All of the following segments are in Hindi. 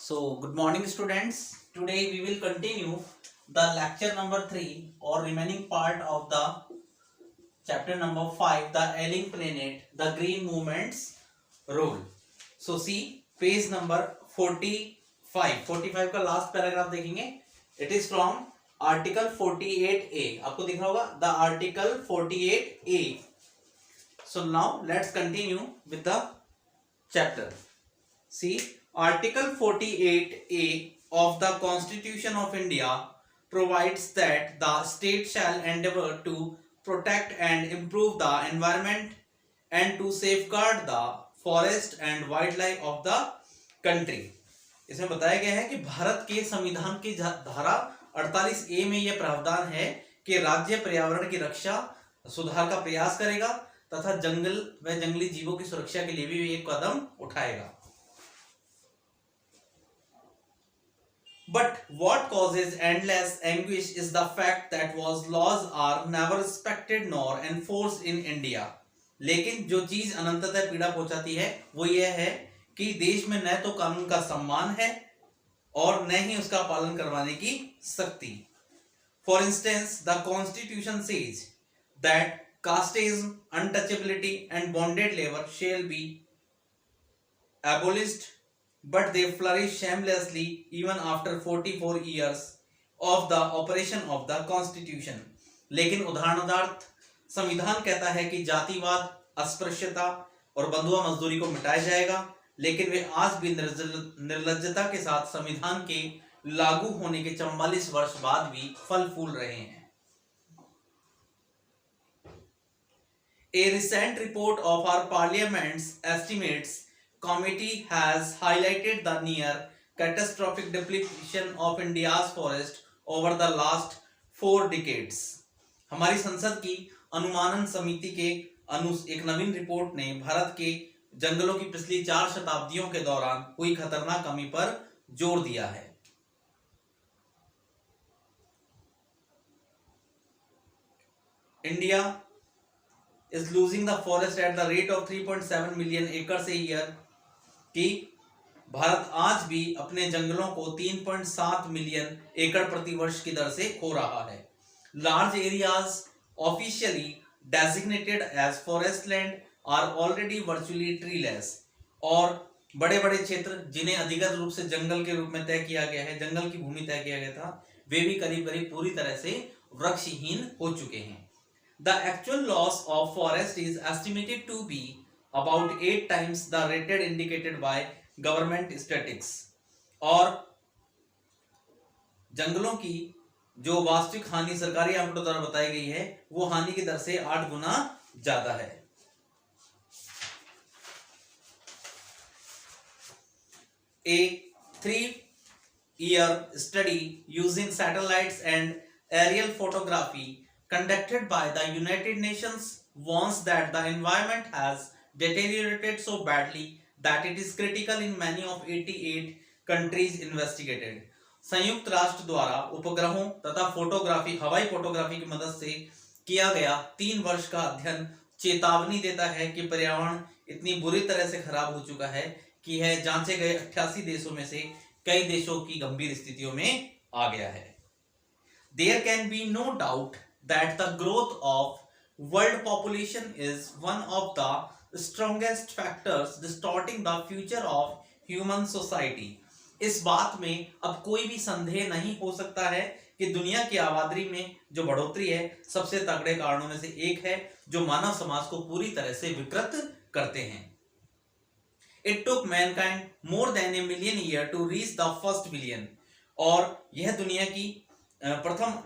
So, good morning, students. Today we will continue the lecture number 3 or remaining part of the chapter number 5, the ailing planet, the green movement's role. So, see page number 45. 45 का last paragraph देखेंगे. It is from article 48A. आपको दिख रहा होगा the article 48A. So, now let's continue with the chapter. See, Article 48A of the Constitution of India provides that the state shall endeavor to protect and improve the environment and to safeguard the forest and wildlife of the country. इसमें बताया गया है कि भारत के संविधान की धारा 48A में यह प्रावधान है कि राज्य पर्यावरण की रक्षा सुधार का प्रयास करेगा तथा जंगल व जंगली जीवों की सुरक्षा के लिए भी एक कदम उठाएगा. But what causes endless anguish is the fact that laws are never respected nor enforced in India. लेकिन जो चीज अनंततः पीड़ा पहुंचाती है वो यह है कि देश में न तो कानून का सम्मान है और न ही उसका पालन करवाने की शक्ति. For instance, the Constitution says that casteism, untouchability and bonded labor shall be abolished, but they flourish shamelessly even after 44 years of the operation of the Constitution. लेकिन उदाहरणार्थ संविधान कहता है कि जातिवाद, अस्पृश्यता और बंधुआ मजदूरी को मिटाया जाएगा, लेकिन वे आज भी निर्लज्जता के साथ संविधान के लागू होने के 44 वर्ष बाद भी फल फूल रहे हैं. A recent report of our Parliament's estimates committee has highlighted the near catastrophic depletion of India's forest over the last 4 decades. हमारी संसद की अनुमानन समिति के एक नवीन रिपोर्ट ने भारत के जंगलों की पिछली 4 शताब्दियों के दौरान हुई खतरनाक कमी पर जोर दिया है. India is losing the forest at the rate of 3.7 million acres a year. कि भारत आज भी अपने जंगलों को 3.7 मिलियन एकड़ प्रति वर्ष की दर से खो रहा है. Large areas officially designated as forest land are already virtually treeless. और बड़े बड़े क्षेत्र जिन्हें अधिकृत रूप से जंगल के रूप में तय किया गया है, जंगल की भूमि तय किया गया था, वे भी करीब करीब पूरी तरह से वृक्षहीन हो चुके हैं. The actual loss of forest is estimated to be about 8 times the rate indicated by government statistics. और जंगलों की जो वास्तविक हानि सरकारी आंकड़ों द्वारा बताई गई है वो हानि की दर से 8 गुना ज्यादा है. A 3-year study using satellites and aerial photography conducted by the United Nations warns that the environment has deteriorated so badly that it is critical in many of 88 countries investigated. संयुक्त राष्ट्र द्वारा उपग्रहों तथा फोटोग्राफी, हवाई फोटोग्राफी की मदद से किया गया 3 वर्ष का अध्ययन चेतावनी देता है कि पर्यावरण इतनी बुरी तरह से खराब हो चुका है कि यह जांचे गए 88 देशों में से कई देशों की गंभीर स्थितियों में आ गया है. There can be no doubt that the growth of world population is one of the strongest factors distorting the future of human society. इस बात में अब कोई भी संदेह नहीं हो सकता है कि दुनिया की आबादी में जो बढ़ोतरी है सबसे तगड़े कारणों में से एक है जो मानव समाज को पूरी तरह से विकृत करते हैं. It took mankind more than a million years to reach the first billion. और यह दुनिया की प्रथम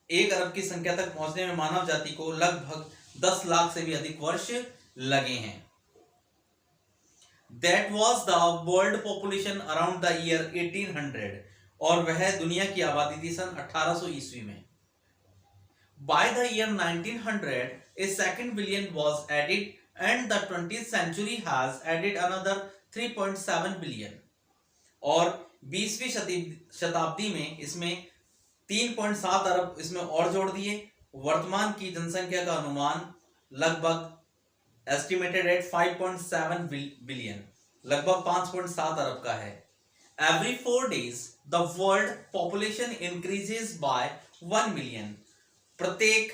1 अरब की संख्या तक पहुंचने में मानव जाति को लगभग 10 लाख से भी अधिक वर्ष लगे हैं. That was the world population around the year 1800. और वह दुनिया की आबादी थी सन 1800 ईस्वी में. By the year 1900, a second billion was added and the 20th century has added another 3.7 billion. और 20वीं शताब्दी में इसमें 3.7 अरब इसमें और जोड़ दिए. वर्तमान की जनसंख्या का अनुमान लगभग एस्टिमेटेड एट 5.7 बिलियन, लगभग 5.7 अरब का है. Every 4 days, the world population increases by 1 million. प्रत्येक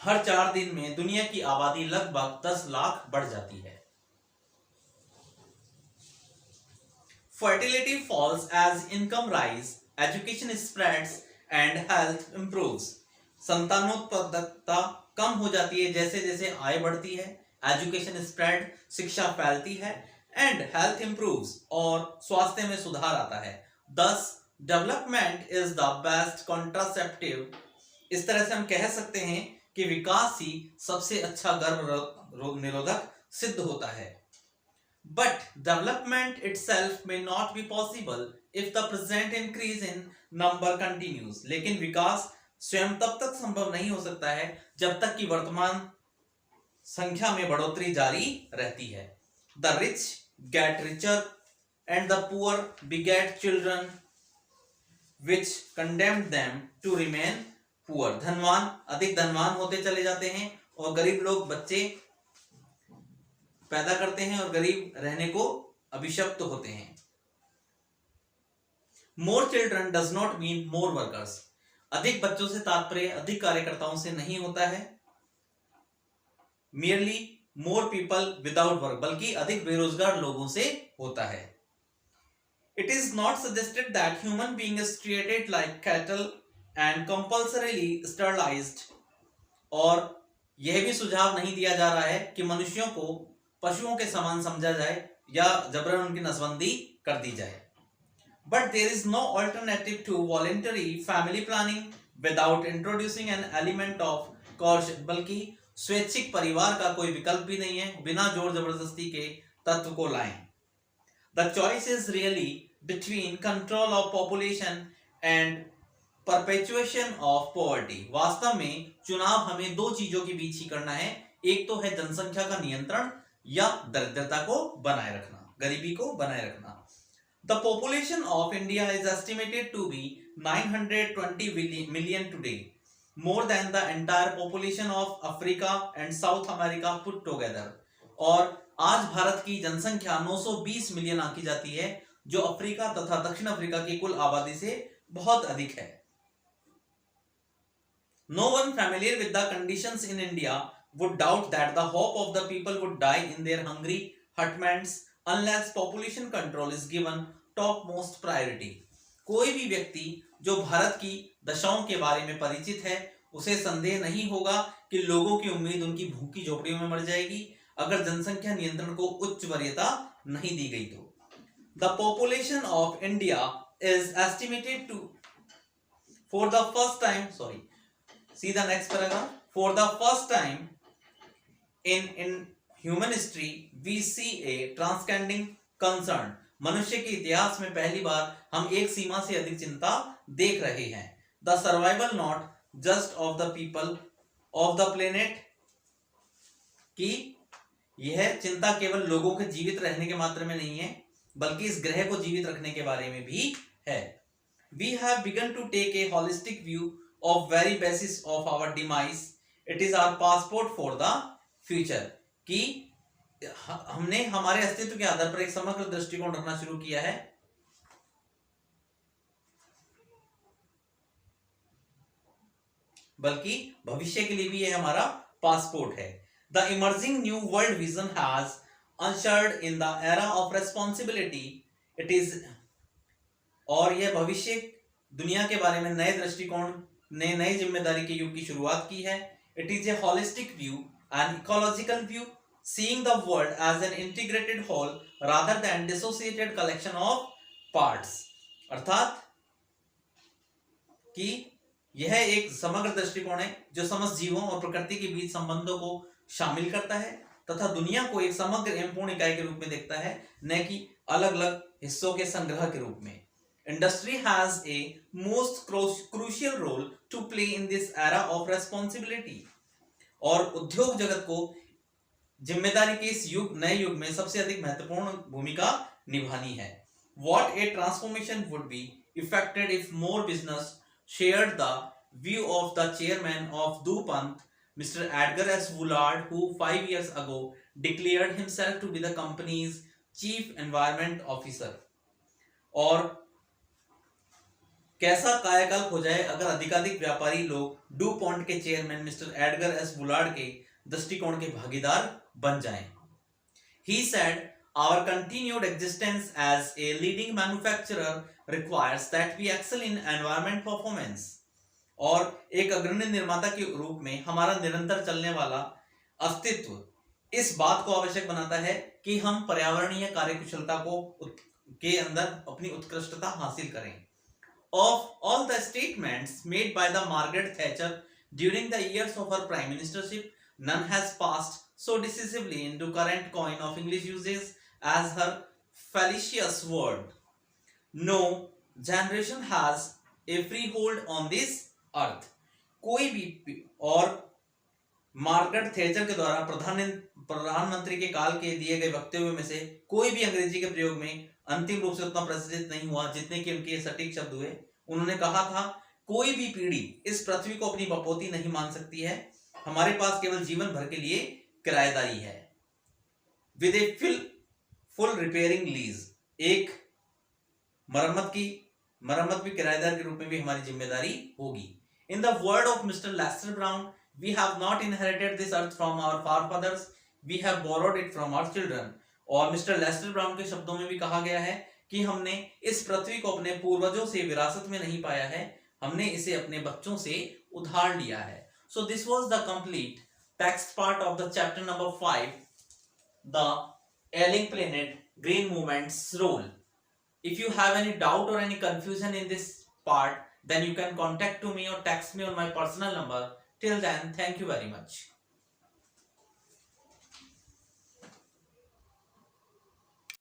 हर 4 दिन में दुनिया की आबादी लगभग 10 लाख बढ़ जाती है. Fertility falls as income rise, education spreads and health improves. संतानोत्पादकता कम हो जाती है जैसे जैसे आय बढ़ती है, एजुकेशन स्प्रेड शिक्षा फैलती है, एंड हेल्थ इंप्रूव्स और स्वास्थ्य में सुधार आता है. Thus, development is the best contraceptive. इस तरह से हम कह सकते हैं कि विकास ही सबसे अच्छा गर्भ निरोधक सिद्ध होता है. But development itself may not be possible if the present increase in number continues. लेकिन विकास स्वयं तब तक संभव नहीं हो सकता है जब तक कि वर्तमान संख्या में बढ़ोतरी जारी रहती है. The rich get richer and the poor beget children which condemned them to remain poor. धनवान अधिक धनवान होते चले जाते हैं और गरीब लोग बच्चे पैदा करते हैं और गरीब रहने को अभिशप्त होते हैं. More children does not mean more workers. अधिक बच्चों से तात्पर्य अधिक कार्यकर्ताओं से नहीं होता है. merely more people without work, बल्कि अधिक बेरोजगार लोगों से होता है. It is not suggested that human being is treated like cattle and compulsorily sterilized. और यह भी सुझाव नहीं दिया जा रहा है कि मनुष्यों को पशुओं के समान समझा जाए या जबरन उनकी नसबंदी कर दी जाए. But there is no alternative to voluntary family planning without introducing an element of coercion. बल्कि स्वैच्छिक परिवार का कोई विकल्प भी नहीं है बिना जोर जबरदस्ती के तत्व को लाएं. The choice is really between control of population and perpetuation of poverty. वास्तव में चुनाव हमें दो चीजों के बीच ही करना है. एक तो है जनसंख्या का नियंत्रण या दरिद्रता को बनाए रखना, गरीबी को बनाए रखना. The population of India is estimated to be 920 million today, more than the entire population of Africa and South America put together. और आज भारत की जनसंख्या 920 मिलियन आंकी जाती है जो अफ्रीका तथा दक्षिण अफ्रीका की कुल आबादी से बहुत अधिक है. No one familiar with the conditions in India would doubt that the hope of the people would die in their hungry hutments unless population control is given topmost priority. कोई भी व्यक्ति जो भारत की दशाओं के बारे में परिचित है उसे संदेह नहीं होगा कि लोगों की उम्मीद उनकी भूखी झोपड़ियों में मर जाएगी अगर जनसंख्या नियंत्रण को उच्च वरीयता नहीं दी गई तो. The population of India is estimated to for the first time see the next paragraph. For the first time in human history we see a transcending concern. मनुष्य के इतिहास में पहली बार हम एक सीमा से अधिक चिंता देख रहे हैं. The survival not just of the people of the planet, कि यह चिंता केवल लोगों के जीवित रहने के मात्र में नहीं है बल्कि इस ग्रह को जीवित रखने के बारे में भी है. We have begun to take a holistic view of very basis of our demise. It is our passport for the future. कि हमने हमारे अस्तित्व के आधार पर एक समग्र दृष्टिकोण रखना शुरू किया है. बल्कि भविष्य के लिए भी यह हमारा पासपोर्ट है. The emerging new world vision has ushered in the era of responsibility. It is और यह भविष्य दुनिया के बारे में नए दृष्टिकोण ने नई जिम्मेदारी के युग की शुरुआत की है. It is a holistic view, an ecological view, seeing the world as an integrated whole rather than dissociated collection of parts. अर्थात कि यह एक समग्र दृष्टिकोण है जो समस्त जीवों और प्रकृति के बीच संबंधों को शामिल करता है तथा दुनिया को एक समग्र एवं पूर्ण इकाई के रूप में देखता है न कि अलग अलग हिस्सों के संग्रह के रूप में. Industry has a most crucial role to play in this era of responsibility. और उद्योग जगत को जिम्मेदारी के इस नए युग में सबसे अधिक महत्वपूर्ण भूमिका निभानी है. What a transformation would be effected if more business shared the view of the chairman of DuPont, Mr. Edgar S. Woolard, who 5 years ago declared himself to be the company's chief environment officer. और कैसा कायाकल्प हो जाए अगर अधिकाधिक व्यापारी लोग डू पॉन्ट के chairman mister Edgar S Bullard के दृष्टिकोण के भागीदार बन जाएं। He said, "Our continued existence as a leading manufacturer requires that we excel in environment performance." और एक अग्रणी निर्माता के रूप में हमारा निरंतर चलने वाला अस्तित्व इस बात को आवश्यक बनाता है कि हम पर्यावरणीय कार्यकुशलता को के अंदर अपनी उत्कृष्टता हासिल करें। Of all the statements made by the Margaret Thatcher during the years of her prime ministership, none has passed so decisively into current coin of English usage as her fallacious word. No generation has a freehold on this earth. कोई भी और मार्गरेट थैचर के द्वारा प्रधानमंत्री के काल के दिए गए वक्तव्य में से कोई भी अंग्रेजी के प्रयोग में अंतिम रूप से उतना प्रचलित नहीं हुआ जितने कि उनके सटीक शब्द हुए। उन्होंने कहा था, कोई भी पीढ़ी इस पृथ्वी को अपनी बपोती नहीं मान सकती है, हमारे पास केवल जीवन भर के लिए किराएदारी है। With a full repairing lease, एक मरम्मत भी किराएदार के रूप में भी हमारी जिम्मेदारी होगी। In the word of mister Lester Brown, we have not inherited this earth from our forefathers, we have borrowed it from our children. और मिस्टर लेस्टर ब्राउन के शब्दों में भी कहा गया है कि हमने इस पृथ्वी को अपने पूर्वजों से विरासत में नहीं पाया है, हमने इसे अपने बच्चों से उधार लिया है। So this was the complete text part of the chapter number 5, the ailing planet green movement's role. If you have any doubt or any confusion in this part, then you can contact to me or text me on my personal number. Till then, thank you very much.